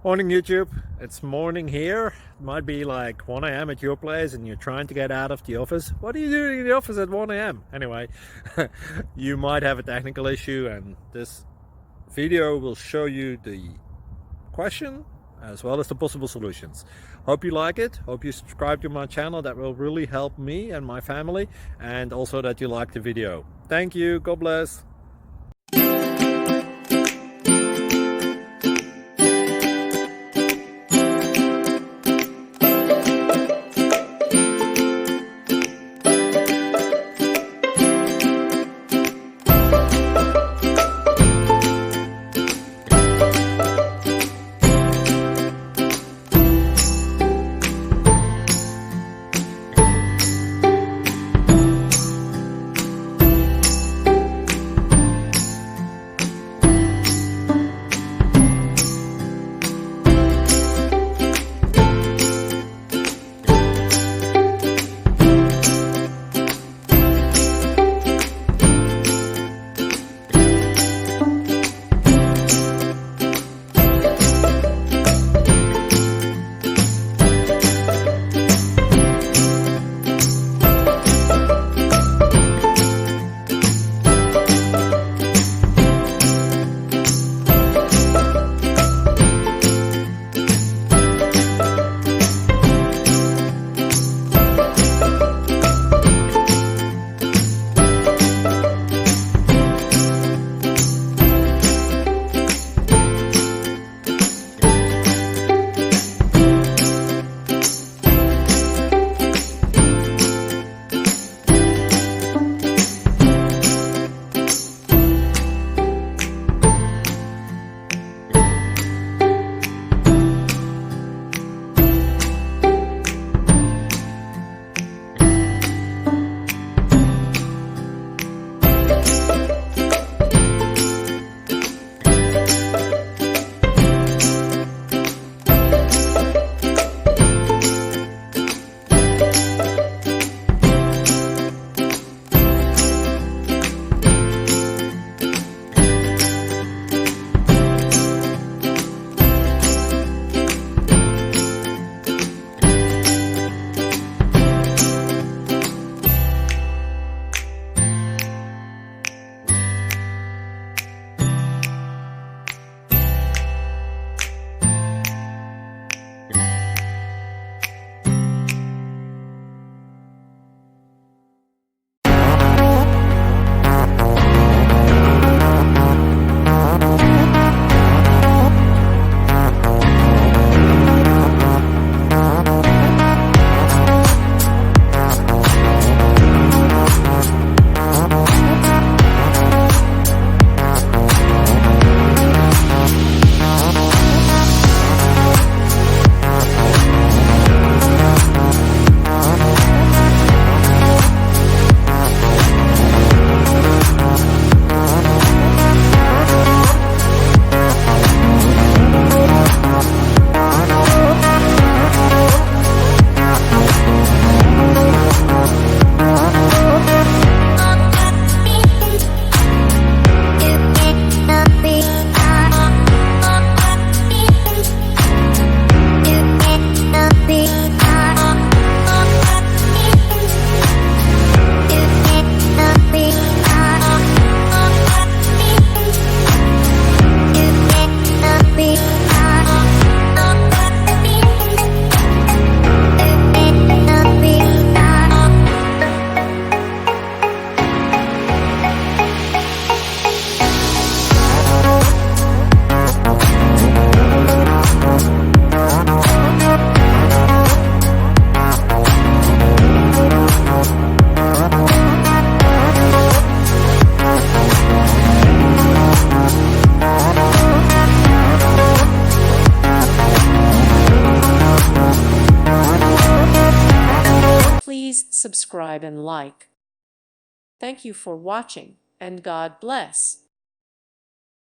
Morning YouTube, it's morning here. It might be like 1 a.m. at your place and you're trying to get out of the office. What are you doing in the office at 1 a.m.? Anyway, you might have a technical issue and this video will show you the question as well as the possible solutions. Hope you like it, hope you subscribe to my channel. That will really help me and my family, and also that you like the video. Thank you, God bless. Please subscribe and like. Thank you for watching, and God bless.